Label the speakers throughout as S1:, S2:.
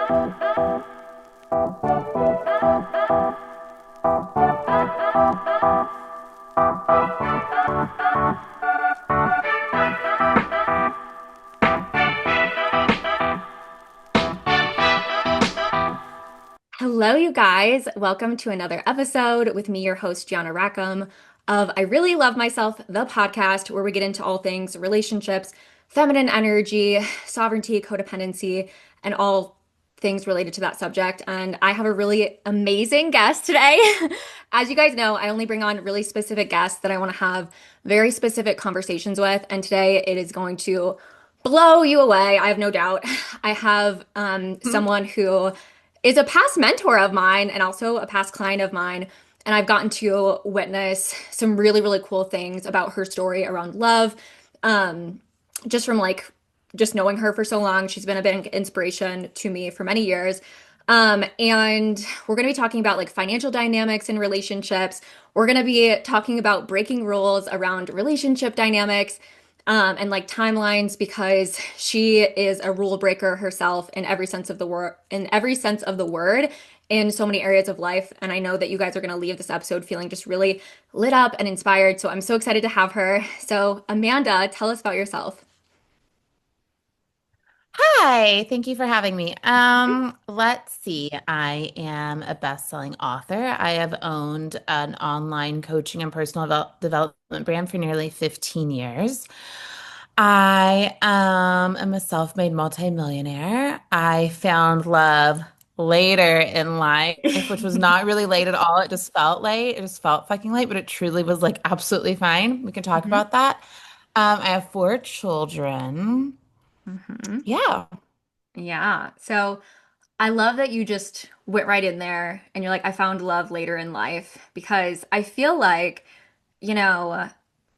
S1: Hello, you guys. Welcome to another episode with me, your host, Gianna Rackham of I Really Love Myself, the podcast, where we get into all things relationships, feminine energy, sovereignty, codependency, and all things related to that subject. And I have a really amazing guest today. As you guys know, I only bring on really specific guests that I want to have very specific conversations with. And today it is going to blow you away. I have no doubt. I have someone who is a past mentor of mine and also a past client of mine. And I've gotten to witness some really, really cool things about her story around love. Um, just from just knowing her for so long. She's been a big inspiration to me for many years. And we're going to be talking about like financial dynamics in relationships. We're going to be talking about breaking rules around relationship dynamics, and like timelines because she is a rule breaker herself in every sense of the word, in so many areas of life. And I know that you guys are going to leave this episode feeling just really lit up and inspired. So I'm so excited to have her. So, Amanda, tell us about yourself.
S2: Hi, thank you for having me. Let's see. I am a best-selling author. I have owned an online coaching and personal development brand for nearly 15 years. I am a self-made multimillionaire. I found love later in life, which was not really late at all. It just felt late. It just felt fucking late, but it truly was like absolutely fine. We can talk
S1: Hmm.
S2: about that. I have four children.
S1: Hmm.
S2: Yeah.
S1: Yeah. So I love that you just went right in there and you're like, I found love later in life because I feel like, you know,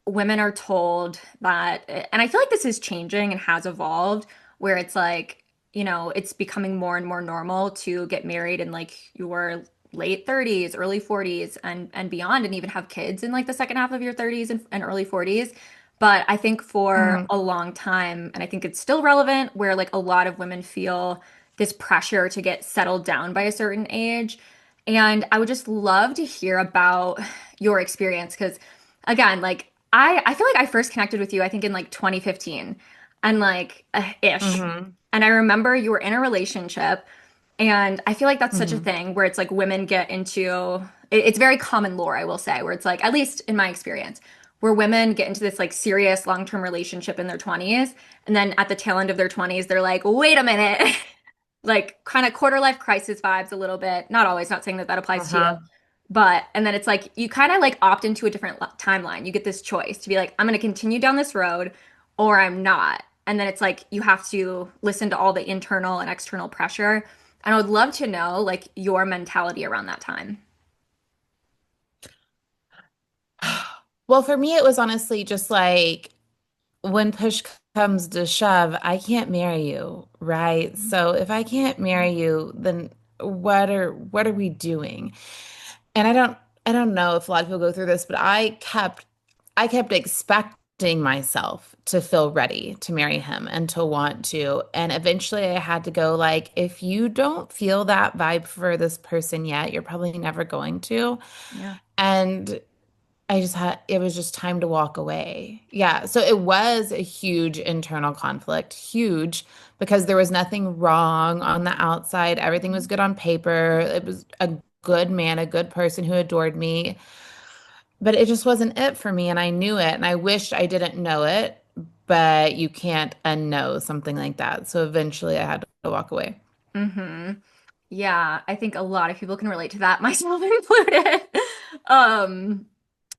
S1: women are told that, and I feel like this is changing and has evolved, where it's like, it's becoming more and more normal to get married in like your late 30s, early 40s, and beyond, and even have kids in like the second half of your 30s and early 40s. But I think for
S2: Mhm.
S1: a long time, and I think it's still relevant, where like a lot of women feel this pressure to get settled down by a certain age. And I would just love to hear about your experience because again, like I feel like I first connected with you, I think in like 2015 and like ish.
S2: Mhm.
S1: And I remember you were in a relationship, and I feel like that's such a
S2: Mhm.
S1: thing where it's like women get into it's very common lore, I will say, where it's like, at least in my experience, where women get into this like serious long-term relationship in their 20s, and then at the tail end of their 20s, they're like, wait a minute, like kind of quarter life crisis vibes a little bit. Not always, not saying that that applies to you.
S2: Uh-huh.
S1: But, and then it's like, you kind of like opt into a different timeline. You get this choice to be like, I'm going to continue down this road or I'm not. And then it's like, you have to listen to all the internal and external pressure. And I would love to know like your mentality around that time.
S2: Well, for me, it was honestly just like when push comes to shove, I can't marry you, right? So if I can't marry you, then what are we doing? And I don't know if a lot of people go through this, but I kept expecting myself to feel ready to marry him and to want to. And eventually I had to go like, if you don't feel that vibe for this person yet, you're probably never going to.
S1: Yeah.
S2: And it was just time to walk away. Yeah. So it was a huge internal conflict, huge, because there was nothing wrong on the outside. Everything was good on paper. It was a good man, a good person who adored me, but it just wasn't it for me. And I knew it. And I wished I didn't know it, but you can't unknow something like that. So eventually I had to walk away.
S1: Mm-hmm. Yeah, I think a lot of people can relate to that, myself included. Um,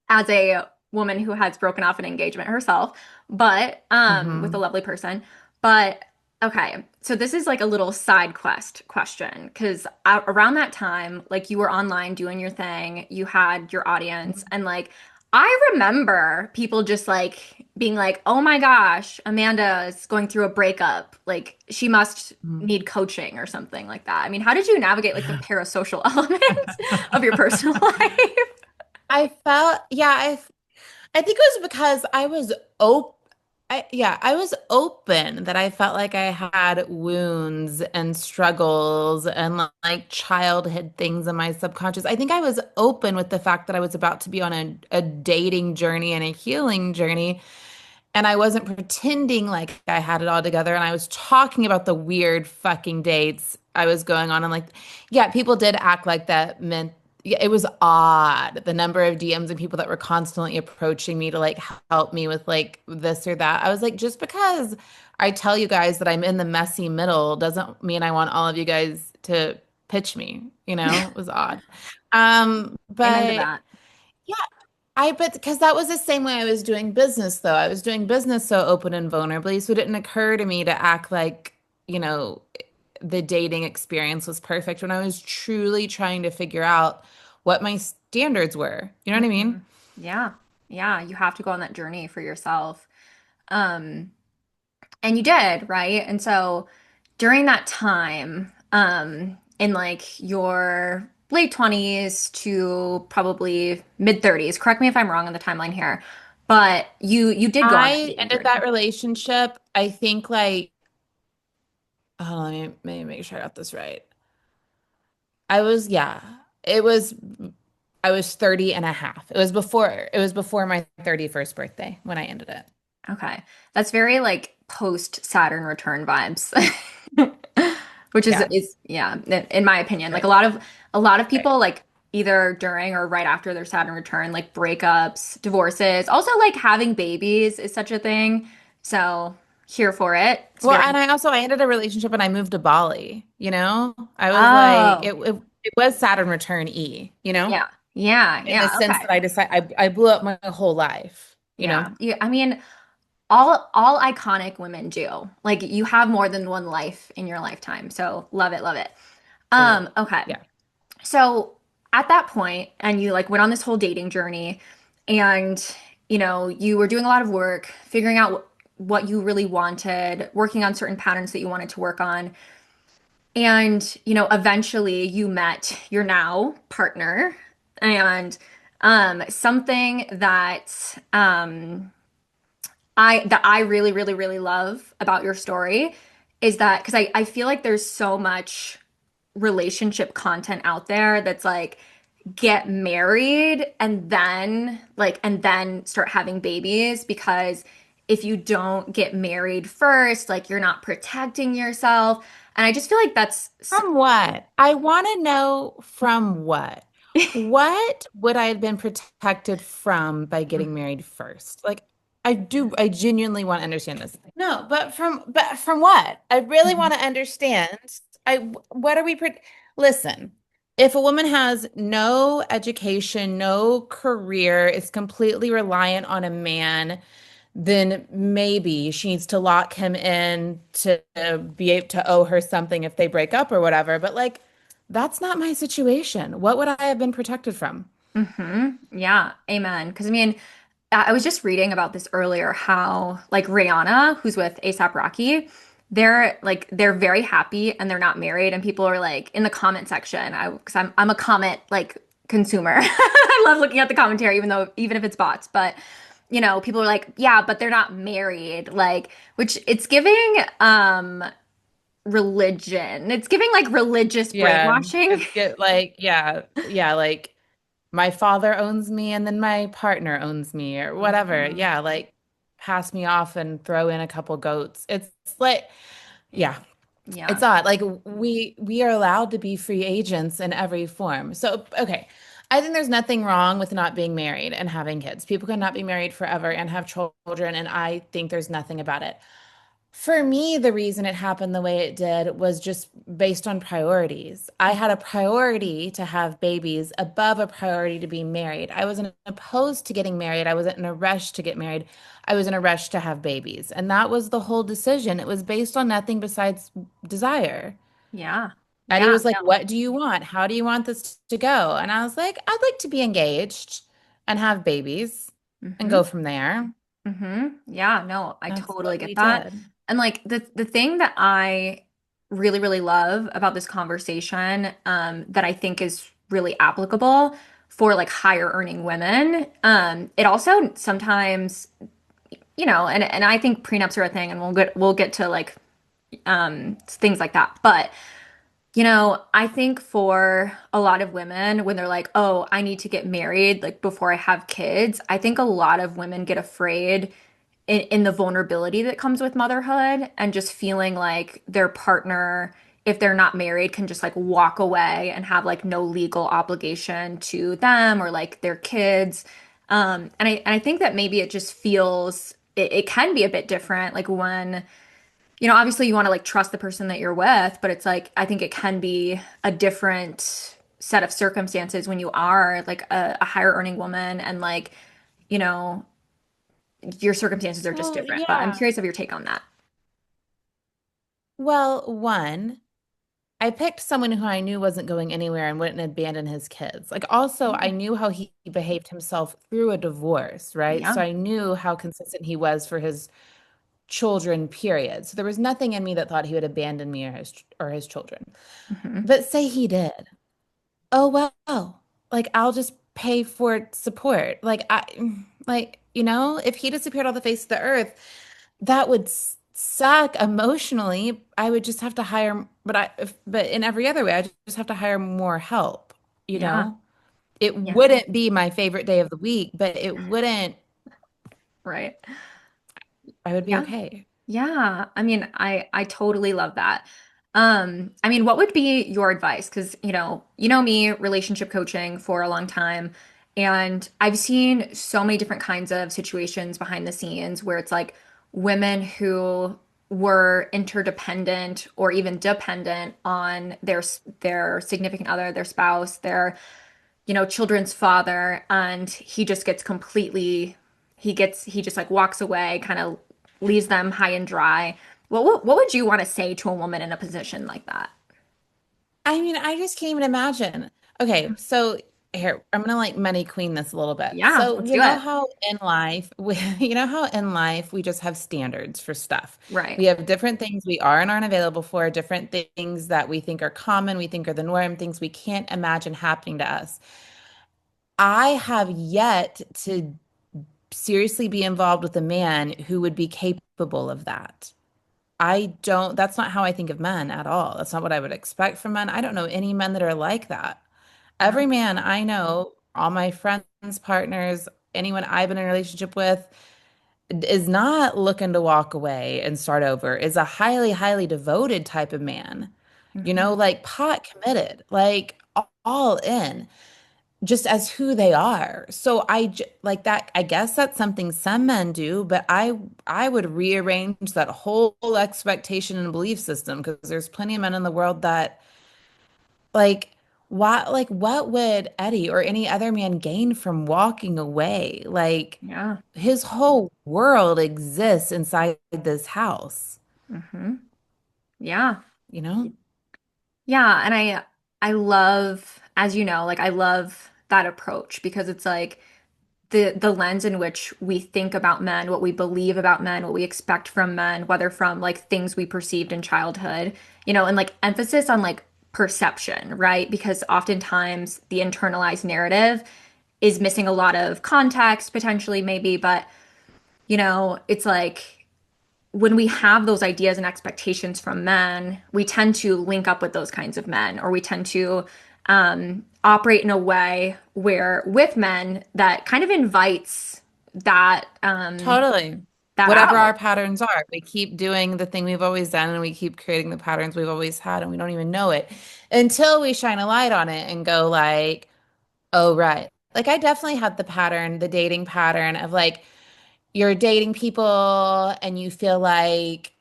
S1: as a woman who has broken off an engagement herself, but with a
S2: Hmm.
S1: lovely person. But okay, so this is like a little side quest question because around that time, like you were online doing your thing, you had your audience, and like I remember people just like being like, "Oh my gosh, Amanda is going through a breakup. Like she must need coaching or something like that." I mean, how did you navigate like the parasocial element of your personal life?
S2: I felt, yeah, I think it was because I was open. I was open that I felt like I had wounds and struggles and like childhood things in my subconscious. I think I was open with the fact that I was about to be on a dating journey and a healing journey. And I wasn't pretending like I had it all together. And I was talking about the weird fucking dates I was going on. And like, yeah, people did act like that meant, yeah, it was odd. The number of DMs and people that were constantly approaching me to like help me with like this or that. I was like, just because I tell you guys that I'm in the messy middle doesn't mean I want all of you guys to pitch me, It was odd.
S1: Amen to
S2: But
S1: that.
S2: yeah, but because that was the same way I was doing business, though. I was doing business so open and vulnerably. So it didn't occur to me to act like, you know, the dating experience was perfect when I was truly trying to figure out what my standards were. You know what I
S1: Hmm.
S2: mean?
S1: Yeah. Yeah. You have to go on that journey for yourself. Um, and you did, right? And so during that time, in like your late 20s to probably mid 30s, correct me if I'm wrong on the timeline here, but you did go on that
S2: I
S1: dating
S2: ended
S1: journey.
S2: that relationship, I think like, oh, let me make sure I got this right. I was, yeah, it was, I was 30 and a half. It was before my 31st birthday when I ended it.
S1: Okay. That's very like post Saturn return vibes. Which
S2: Yeah.
S1: is yeah, in my opinion. Like
S2: Right.
S1: a lot of
S2: Right.
S1: people like either during or right after their Saturn return, like breakups, divorces, also like having babies is such a thing. So here for it. It's
S2: Well,
S1: very
S2: and I ended a relationship and I moved to Bali. I was like,
S1: Oh,
S2: it was Saturn return E,
S1: yeah. Yeah,
S2: in the
S1: yeah.
S2: sense
S1: Okay.
S2: that I blew up my whole life.
S1: Yeah. You, I mean, all iconic women do. Like you have more than one life in your lifetime. So love it, love it.
S2: Absolutely.
S1: Okay.
S2: Yeah.
S1: So at that point, and you like went on this whole dating journey, and you were doing a lot of work, figuring out what you really wanted, working on certain patterns that you wanted to work on. And, eventually you met your now partner. And something that I really, really, really love about your story is that because I feel like there's so much relationship content out there that's like get married and then start having babies because if you don't get married first, like you're not protecting yourself. And I just feel like
S2: From what? I want to know from what? What would I have been protected from by getting married first? Like, I genuinely want to understand this. No, but from what? I really want to understand. What are we, listen, if a woman has no education, no career, is completely reliant on a man, then maybe she needs to lock him in to be able to owe her something if they break up or whatever. But like, that's not my situation. What would I have been protected from?
S1: Yeah, amen. Because I mean, I was just reading about this earlier, how like Rihanna, who's with A$AP Rocky, they're very happy and they're not married, and people are like in the comment section. Because I'm a comment like consumer. I love looking at the commentary, even if it's bots. But people are like, yeah, but they're not married, like which it's giving religion. It's giving like religious
S2: Yeah,
S1: brainwashing.
S2: it's get like, yeah, like my father owns me and then my partner owns me or whatever.
S1: Mhm.
S2: Yeah, like pass me off and throw in a couple goats. It's like, yeah,
S1: Yeah.
S2: it's odd. Like we are allowed to be free agents in every form. So, okay. I think there's nothing wrong with not being married and having kids. People cannot be married forever and have children, and I think there's nothing about it. For me, the reason it happened the way it did was just based on priorities. I had a priority to have babies above a priority to be married. I wasn't opposed to getting married. I wasn't in a rush to get married. I was in a rush to have babies. And that was the whole decision. It was based on nothing besides desire.
S1: Yeah.
S2: And he
S1: Yeah.
S2: was like,
S1: No.
S2: "What do you want? How do you want this to go?" And I was like, "I'd like to be engaged and have babies and
S1: Hmm.
S2: go from there."
S1: Yeah, no, I
S2: That's
S1: totally
S2: what
S1: get
S2: we
S1: that.
S2: did.
S1: And like the thing that I really, really love about this conversation, that I think is really applicable for like higher earning women, it also sometimes and I think prenups are a thing, and we'll get to like things like that. But I think for a lot of women, when they're like, oh, I need to get married like before I have kids, I think a lot of women get afraid in the vulnerability that comes with motherhood and just feeling like their partner, if they're not married, can just like walk away and have like no legal obligation to them or like their kids. And I think that maybe it just feels it can be a bit different, like when obviously you want to like trust the person that you're with, but it's like I think it can be a different set of circumstances when you are like a higher earning woman and like, you know, your circumstances are just
S2: Well,
S1: different. But I'm
S2: yeah.
S1: curious of your take on that.
S2: Well, one, I picked someone who I knew wasn't going anywhere and wouldn't abandon his kids. Like, also, I knew how he behaved himself through a divorce, right? So
S1: Yeah.
S2: I knew how consistent he was for his children, period. So there was nothing in me that thought he would abandon me or his children.
S1: Hmm.
S2: But say he did. Oh well, like I'll just pay for support. If he disappeared off the face of the earth, that would suck emotionally. I would just have to hire, but in every other way, I just have to hire more help, you
S1: Yeah.
S2: know? It
S1: Yeah.
S2: wouldn't be my favorite day of the week, but
S1: Right.
S2: I would be
S1: Yeah.
S2: okay.
S1: Yeah. I mean, I totally love that. I mean, what would be your advice? Because, you know me, relationship coaching for a long time, and I've seen so many different kinds of situations behind the scenes where it's like women who were interdependent or even dependent on their significant other, their spouse, their children's father, and he just gets completely, he just like walks away, kind of leaves them high and dry. What would you want to say to a woman in a position like that?
S2: I mean, I just can't even imagine. Okay, so here, I'm gonna like money queen this a little bit.
S1: Yeah,
S2: So
S1: let's do it.
S2: you know how in life we just have standards for stuff.
S1: Right.
S2: We have different things we are and aren't available for, different things that we think are common, we think are the norm, things we can't imagine happening to us. I have yet to seriously be involved with a man who would be capable of that. That's not how I think of men at all. That's not what I would expect from men. I don't know any men that are like that.
S1: Yeah.
S2: Every man I know, all my friends, partners, anyone I've been in a relationship with, is not looking to walk away and start over, is a highly, highly devoted type of man.
S1: Hmm.
S2: Like pot committed, like all in, just as who they are. So like that, I guess that's something some men do, but I would rearrange that whole expectation and belief system because there's plenty of men in the world that like what would Eddie or any other man gain from walking away? Like
S1: Yeah.
S2: his whole world exists inside this house,
S1: Hmm. Yeah.
S2: you know?
S1: Yeah, and I love, as you know, like I love that approach because it's like the lens in which we think about men, what we believe about men, what we expect from men, whether from like things we perceived in childhood, and like emphasis on like perception, right? Because oftentimes the internalized narrative is missing a lot of context, potentially, maybe, but it's like when we have those ideas and expectations from men, we tend to link up with those kinds of men, or we tend to operate in a way where with men that kind of invites
S2: Totally.
S1: that
S2: Whatever our
S1: out.
S2: patterns are, we keep doing the thing we've always done and we keep creating the patterns we've always had and we don't even know it until we shine a light on it and go like, oh, right. Like I definitely had the dating pattern of like you're dating people and you feel like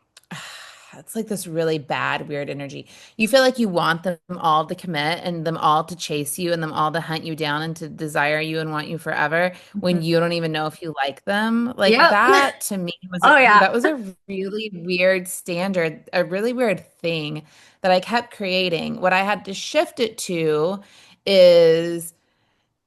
S2: it's like this really bad, weird energy. You feel like you want them all to commit and them all to chase you and them all to hunt you down and to desire you and want you forever when
S1: Mhm.
S2: you don't even know if you like them. Like
S1: Yep.
S2: that to me was
S1: Oh yeah.
S2: that was a really weird standard, a really weird thing that I kept creating. What I had to shift it to is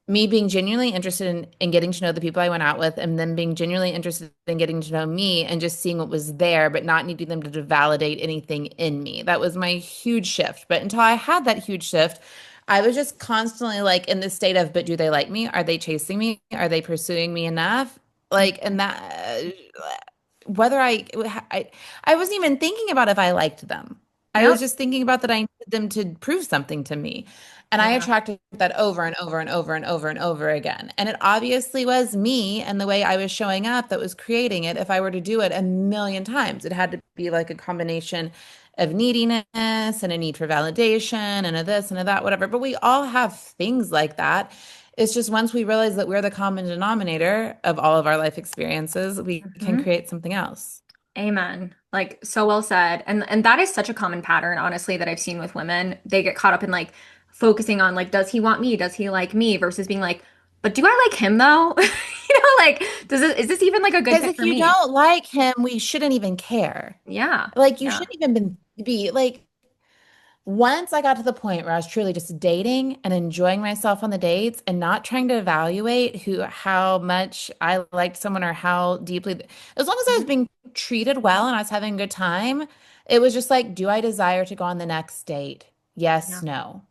S2: me being genuinely interested in getting to know the people I went out with and then being genuinely interested in getting to know me and just seeing what was there, but not needing them to validate anything in me. That was my huge shift. But until I had that huge shift, I was just constantly like in this state of, but do they like me? Are they chasing me? Are they pursuing me enough? Like, and that whether I wasn't even thinking about if I liked them. I was
S1: Yep.
S2: just thinking about that I needed them to prove something to me. And I
S1: Yeah.
S2: attracted that over and over and over and over and over again. And it obviously was me and the way I was showing up that was creating it. If I were to do it a million times, it had to be like a combination of neediness and a need for validation and a this and a that, whatever. But we all have things like that. It's just once we realize that we're the common denominator of all of our life experiences, we can
S1: Mhm.
S2: create something else.
S1: Amen. Like so well said. And that is such a common pattern, honestly, that I've seen with women. They get caught up in like focusing on like, does he want me? Does he like me? Versus being like, but do I like him though? Like, is this even like a good
S2: Because
S1: fit
S2: if
S1: for
S2: you
S1: me?
S2: don't like him, we shouldn't even care.
S1: Yeah.
S2: Like you
S1: Yeah.
S2: shouldn't even be like once I got to the point where I was truly just dating and enjoying myself on the dates and not trying to evaluate how much I liked someone or how deeply, as long as I was
S1: Mhm.
S2: being treated well and I was having a good time, it was just like, do I desire to go on the next date? Yes,
S1: Yeah.
S2: no.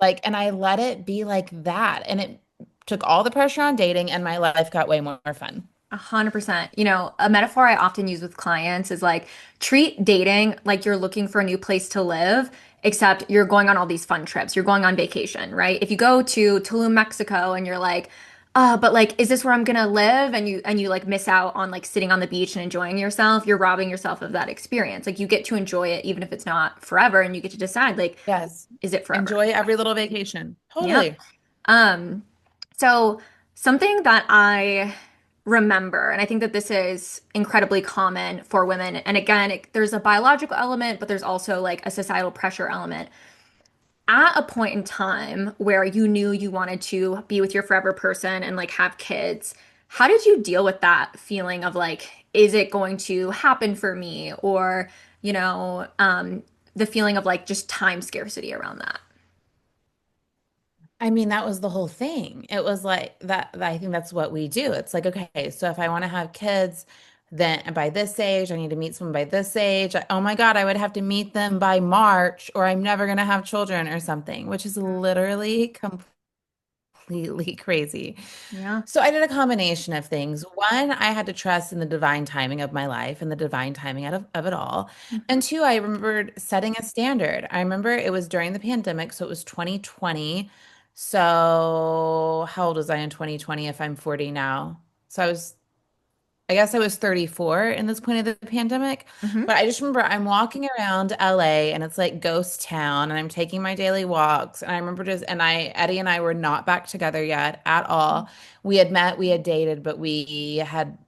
S2: Like, and I let it be like that. And it took all the pressure on dating and my life got way more fun.
S1: 100%. A metaphor I often use with clients is like treat dating like you're looking for a new place to live, except you're going on all these fun trips. You're going on vacation, right? If you go to Tulum, Mexico, and you're like, but like, is this where I'm gonna live? And you like miss out on like sitting on the beach and enjoying yourself, you're robbing yourself of that experience. Like you get to enjoy it even if it's not forever, and you get to decide like,
S2: Yes.
S1: is it forever?
S2: Enjoy every little vacation.
S1: Yep.
S2: Totally.
S1: Um, so something that I remember, and I think that this is incredibly common for women, and again, there's a biological element, but there's also like a societal pressure element. At a point in time where you knew you wanted to be with your forever person and like have kids, how did you deal with that feeling of like, is it going to happen for me? Or, the feeling of like just time scarcity around that.
S2: I mean, that was the whole thing. It was like that, I think that's what we do. It's like, okay, so if I want to have kids, then by this age, I need to meet someone by this age. Oh my God, I would have to meet them by March or I'm never going to have children or something, which is literally completely crazy.
S1: Yeah.
S2: So I did a combination of things. One, I had to trust in the divine timing of my life and the divine timing of it all.
S1: Mhm.
S2: And two, I remembered setting a standard. I remember it was during the pandemic, so it was 2020. So how old was I in 2020 if I'm 40 now? So I guess I was 34 in this point of the pandemic,
S1: Mhm.
S2: but I just remember I'm walking around LA and it's like ghost town and I'm taking my daily walks. And I remember Eddie and I were not back together yet at all. We had met, we had dated, but we had,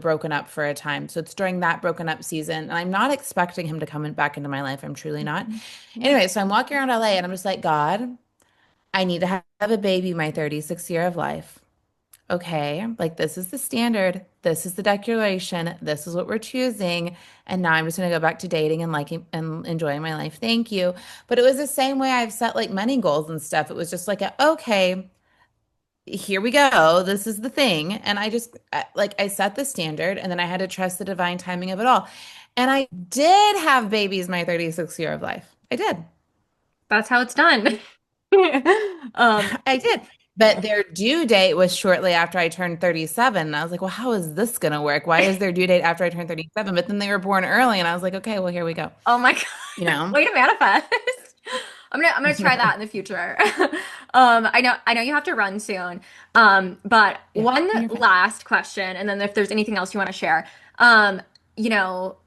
S2: broken up for a time. So it's during that broken up season. And I'm not expecting him to back into my life. I'm truly not.
S1: Mhm. Yeah.
S2: Anyway, so I'm walking around LA and I'm just like, God, I need to have a baby my 36th year of life. Okay, like this is the standard. This is the declaration. This is what we're choosing. And now I'm just going to go back to dating and liking and enjoying my life. Thank you. But it was the same way I've set like money goals and stuff. It was just like, okay, here we go. This is the thing. And I set the standard and then I had to trust the divine timing of it all. And I did have babies my 36th year of life. I did.
S1: That's how it's done. Um,
S2: I did. But their due date was shortly after I turned 37. And I was like, well, how is this going to work? Why is their due date after I turned 37? But then they were born early. And I was like, okay, well, here we go.
S1: oh my God.
S2: You know?
S1: Way to manifest. I'm gonna try that in the future. I know you have to run soon. But
S2: Yeah,
S1: one
S2: you're fine.
S1: last question, and then if there's anything else you want to share.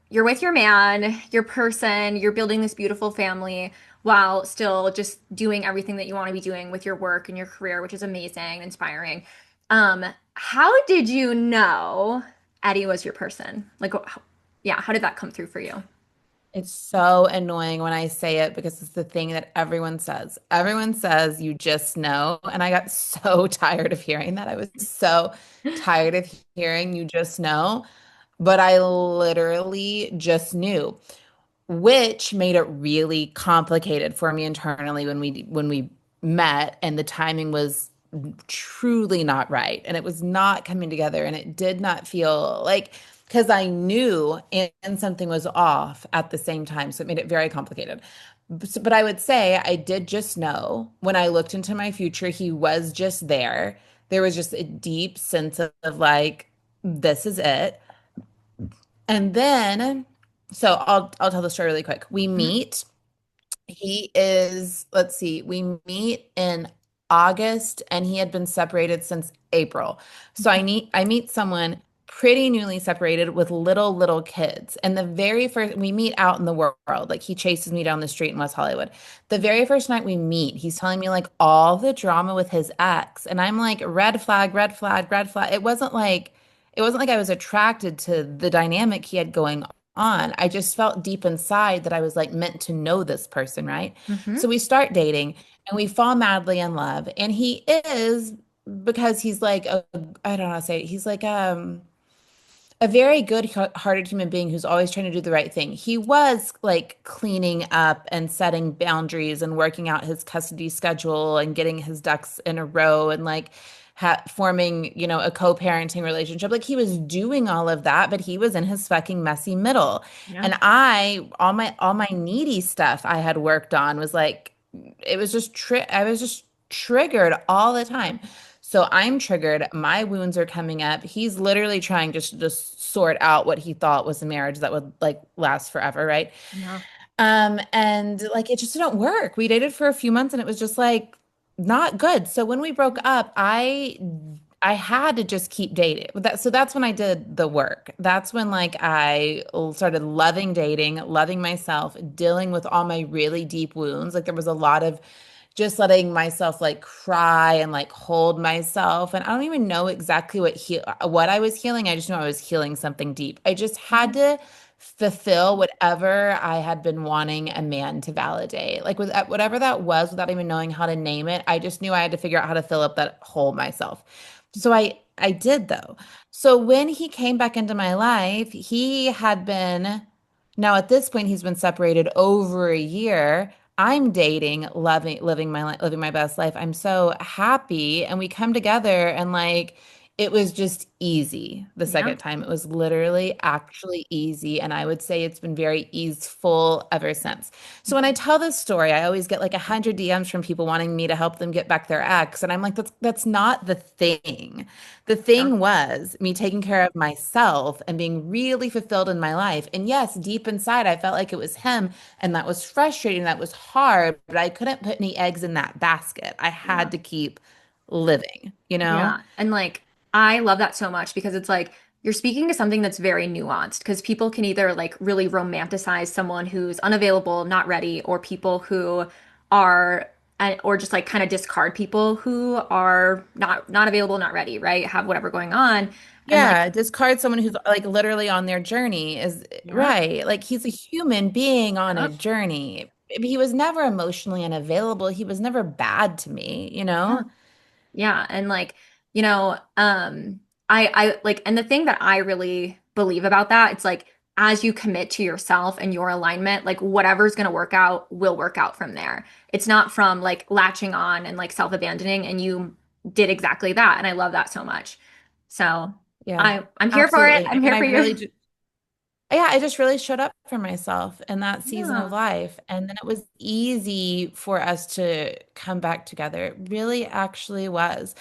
S1: You're with your man, your person, you're building this beautiful family while still just doing everything that you want to be doing with your work and your career, which is amazing and inspiring. How did you know Eddie was your person? Like, yeah, how did that come through for you?
S2: It's so annoying when I say it because it's the thing that everyone says. Everyone says you just know. And I got so tired of hearing that. I was so tired of hearing you just know. But I literally just knew, which made it really complicated for me internally when we met and the timing was truly not right and it was not coming together and it did not feel like because I knew and something was off at the same time, so it made it very complicated. But I would say I did just know when I looked into my future he was just there. There was just a deep sense of like this is it. And then, so I'll tell the story really quick. We
S1: Mhm.
S2: meet. He is, let's see, we meet in August and he had been separated since April. So I meet someone pretty newly separated with little kids. And the very first we meet out in the world, like he chases me down the street in West Hollywood. The very first night we meet, he's telling me like all the drama with his ex. And I'm like, red flag, red flag, red flag. It wasn't like I was attracted to the dynamic he had going on. I just felt deep inside that I was like meant to know this person, right?
S1: Mhm.
S2: So we start dating and we fall madly in love. And he is because he's like I don't know how to say it. He's like a very good-hearted human being who's always trying to do the right thing. He was like cleaning up and setting boundaries and working out his custody schedule and getting his ducks in a row and like ha forming, a co-parenting relationship. Like he was doing all of that, but he was in his fucking messy middle.
S1: Yeah.
S2: And all my needy stuff I had worked on was like it was just I was just triggered all the time. So I'm triggered. My wounds are coming up. He's literally trying to just sort out what he thought was a marriage that would like last forever, right?
S1: Yeah.
S2: And like it just didn't work. We dated for a few months and it was just like not good. So when we broke up, I had to just keep dating. So that's when I did the work. That's when like I started loving dating, loving myself, dealing with all my really deep wounds. Like there was a lot of just letting myself like cry and like hold myself. And I don't even know exactly what I was healing. I just know I was healing something deep. I just had
S1: Yeah.
S2: to fulfill whatever I had been wanting a man to validate. Like with whatever that was without even knowing how to name it. I just knew I had to figure out how to fill up that hole myself. So I did though. So when he came back into my life, he had been now at this point he's been separated over a year. I'm dating, loving, living my best life. I'm so happy. And we come together and like it was just easy the
S1: Yeah.
S2: second time. It was literally actually easy. And I would say it's been very easeful ever since. So when I tell this story, I always get like 100 DMs from people wanting me to help them get back their ex. And I'm like, that's not the thing. The
S1: Yeah.
S2: thing was me taking care of myself and being really fulfilled in my life. And yes, deep inside, I felt like it was him. And that was frustrating. That was hard. But I couldn't put any eggs in that basket. I
S1: Yeah.
S2: had to keep living, you know?
S1: Yeah. And like, I love that so much because it's like you're speaking to something that's very nuanced because people can either like really romanticize someone who's unavailable, not ready, or people who are, or just like kind of discard people who are not available, not ready, right? Have whatever going on. And like,
S2: Yeah, discard someone who's like literally on their journey is
S1: yeah,
S2: right. Like he's a human being on a
S1: yep,
S2: journey. He was never emotionally unavailable. He was never bad to me, you
S1: yeah.
S2: know?
S1: Yeah, and like, you know, I like and the thing that I really believe about that, it's like as you commit to yourself and your alignment, like whatever's going to work out will work out from there. It's not from like latching on and like self-abandoning and you did exactly that and I love that so much. So,
S2: Yeah,
S1: I'm here for it.
S2: absolutely.
S1: I'm
S2: And
S1: here
S2: I
S1: for
S2: really
S1: you.
S2: do. Yeah, I just really showed up for myself in that season of
S1: Yeah.
S2: life. And then it was easy for us to come back together. It really actually was.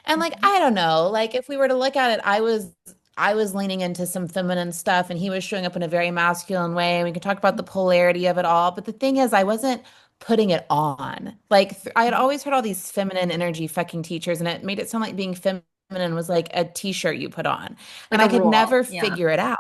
S2: And like,
S1: Mhm.
S2: I don't know, like if we were to look at it, I was leaning into some feminine stuff and he was showing up in a very masculine way. And we can talk about the polarity of it all. But the thing is, I wasn't putting it on. Like I had always heard all these feminine energy fucking teachers, and it made it sound like being feminine was like a t-shirt you put on.
S1: Like
S2: And
S1: a
S2: I could
S1: rule.
S2: never
S1: Yeah.
S2: figure it out.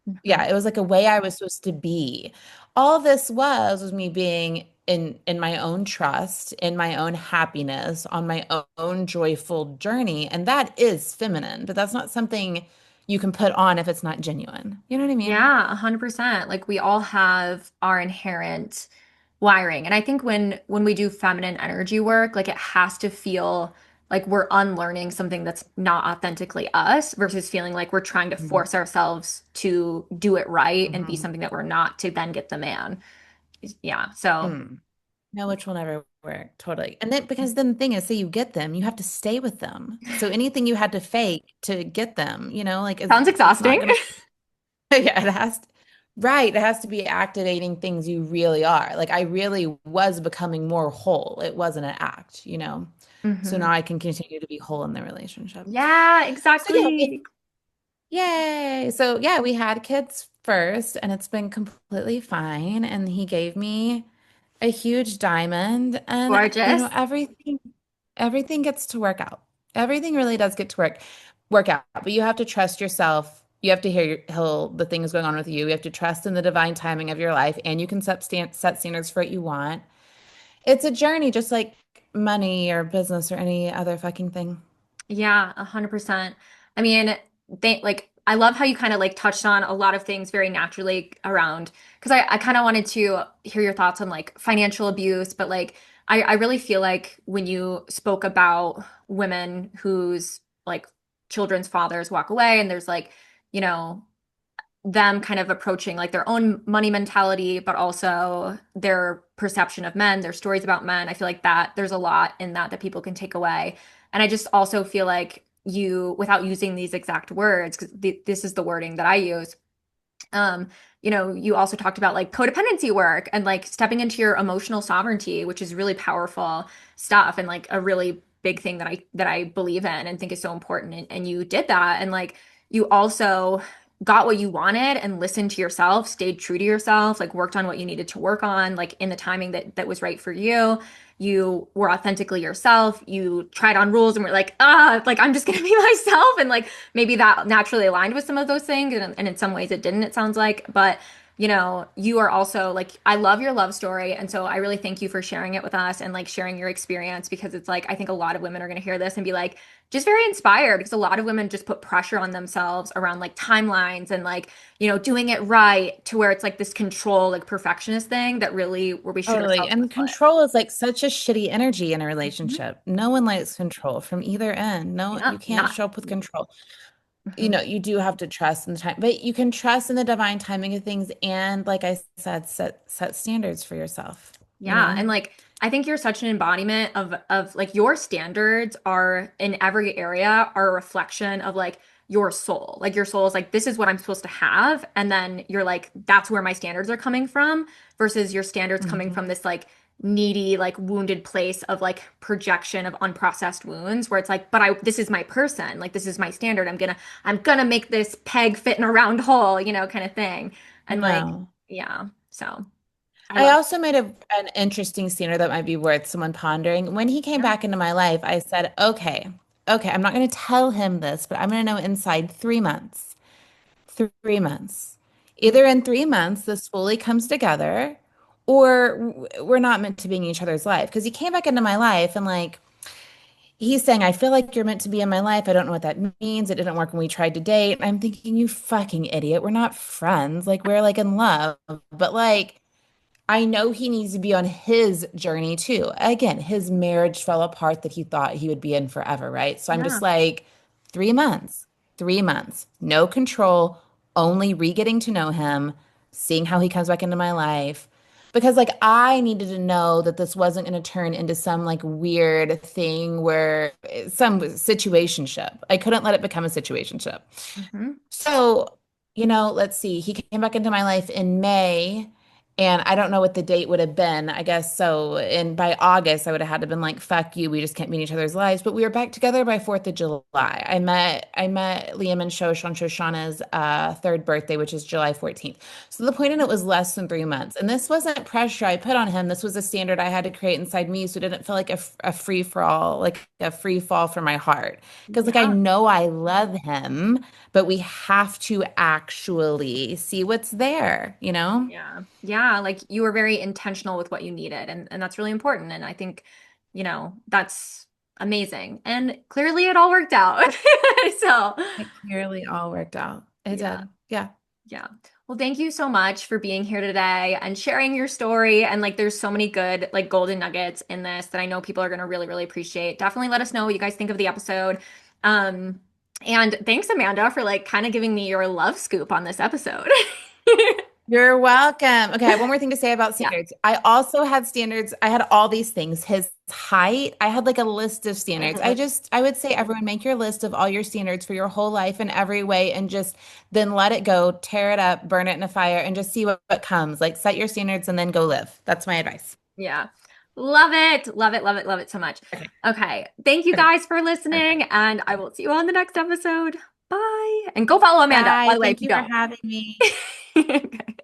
S1: Mhm.
S2: Yeah, it was like a way I was supposed to be. All this was me being in my own trust, in my own happiness, on my own joyful journey, and that is feminine, but that's not something you can put on if it's not genuine. You know what I mean?
S1: Yeah, 100%. Like we all have our inherent wiring. And I think when we do feminine energy work, like it has to feel like we're unlearning something that's not authentically us versus feeling like we're trying to
S2: Mhm.
S1: force ourselves to do it right and be
S2: Mhm.
S1: something that we're not to then get the man. Yeah. So,
S2: Mm. No, which will never work. Totally. And then because then the thing is, say you get them, you have to stay with them. So anything you had to fake to get them, like
S1: sounds
S2: it's not
S1: exhausting.
S2: gonna. Yeah, it has to, right. It has to be activating things you really are. Like I really was becoming more whole. It wasn't an act. So
S1: Hmm.
S2: now I can continue to be whole in the relationship.
S1: Yeah,
S2: So yeah,
S1: exactly.
S2: Yay. So yeah, we had kids first and it's been completely fine. And he gave me a huge diamond and
S1: Gorgeous.
S2: everything gets to work out. Everything really does get to work out. But you have to trust yourself. You have to heal the things going on with you. You have to trust in the divine timing of your life and you can set standards for what you want. It's a journey just like money or business or any other fucking thing.
S1: Yeah, 100%. I mean, they like I love how you kind of like touched on a lot of things very naturally around because I kind of wanted to hear your thoughts on like financial abuse, but like I really feel like when you spoke about women whose like children's fathers walk away and there's like, you know, them kind of approaching like their own money mentality, but also their perception of men, their stories about men. I feel like that there's a lot in that that people can take away. And I just also feel like you, without using these exact words, because this is the wording that I use, um, you also talked about like codependency work and like stepping into your emotional sovereignty, which is really powerful stuff and like a really big thing that I believe in and think is so important. And you did that. And like you also got what you wanted and listened to yourself, stayed true to yourself, like worked on what you needed to work on, like in the timing that was right for you. You were authentically yourself. You tried on rules and were like, like I'm just gonna be myself. And like maybe that naturally aligned with some of those things and in some ways it didn't, it sounds like, but you are also like I love your love story and so I really thank you for sharing it with us and like sharing your experience because it's like I think a lot of women are going to hear this and be like just very inspired because a lot of women just put pressure on themselves around like timelines and like doing it right to where it's like this control like perfectionist thing that really where we shoot
S2: Totally.
S1: ourselves in the
S2: And
S1: foot.
S2: control is like such a shitty energy in a
S1: Mhm.
S2: relationship. No one likes control from either end. No,
S1: Yeah,
S2: you can't
S1: not.
S2: show up with control.
S1: Mhm.
S2: You do have to trust in the time, but you can trust in the divine timing of things and like I said, set standards for yourself, you
S1: Yeah,
S2: know?
S1: and like I think you're such an embodiment of like your standards are in every area are a reflection of like your soul. Like your soul is like this is what I'm supposed to have and then you're like that's where my standards are coming from versus your standards coming
S2: Mhm.
S1: from this like needy like wounded place of like projection of unprocessed wounds where it's like but I this is my person. Like this is my standard. I'm gonna make this peg fit in a round hole, kind of thing. And like
S2: No.
S1: yeah. So I
S2: I
S1: love
S2: also made an interesting standard that might be worth someone pondering. When he came
S1: yeah.
S2: back into my life, I said, okay, I'm not going to tell him this, but I'm going to know inside 3 months. 3 months. Either in 3 months, this fully comes together, or we're not meant to be in each other's life. Because he came back into my life and like he's saying, I feel like you're meant to be in my life. I don't know what that means. It didn't work when we tried to date. And I'm thinking, you fucking idiot. We're not friends. Like we're like in love. But like I know he needs to be on his journey too. Again, his marriage fell apart that he thought he would be in forever, right? So I'm
S1: Yeah.
S2: just like, 3 months, 3 months, no control, only re-getting to know him, seeing how he comes back into my life. Because like I needed to know that this wasn't going to turn into some like weird thing where some situationship. I couldn't let it become a situationship.
S1: Hmm.
S2: So, let's see. He came back into my life in May, and I don't know what the date would have been. I guess so. And by August, I would have had to been like, "Fuck you. We just can't be in each other's lives." But we were back together by 4th of July. I met Liam and Shosh on Shoshana's third birthday, which is July 14th. So the point in it was less than 3 months, and this wasn't pressure I put on him. This was a standard I had to create inside me, so it didn't feel like a free for all, like a free fall for my heart. Because like I
S1: Yeah.
S2: know I love him but we have to actually see what's there, you know?
S1: Yeah. Yeah. Like you were very intentional with what you needed. And that's really important. And I think, that's amazing. And clearly it all worked out. So,
S2: It clearly all worked out. It
S1: yeah.
S2: did. Yeah.
S1: Yeah. Well, thank you so much for being here today and sharing your story. And like, there's so many good, like, golden nuggets in this that I know people are going to really, really appreciate. Definitely let us know what you guys think of the episode. Um, and thanks, Amanda, for like kind of giving me your love scoop on this episode.
S2: You're welcome. Okay, I have one more thing to say about
S1: Yeah.
S2: standards. I also had standards. I had all these things. His height, I had like a list of standards.
S1: Mhm.
S2: I would say everyone make your list of all your standards for your whole life in every way and just then let it go, tear it up, burn it in a fire, and just see what comes. Like set your standards and then go live. That's my advice.
S1: Yeah. Love it. Love it. Love it. Love it so much.
S2: Okay,
S1: Okay. Thank you
S2: perfect.
S1: guys for listening,
S2: Perfect.
S1: and I will see you on the next episode. Bye. And go follow Amanda, by
S2: Bye.
S1: the way, if
S2: Thank
S1: you
S2: you for
S1: don't.
S2: having me.
S1: Okay.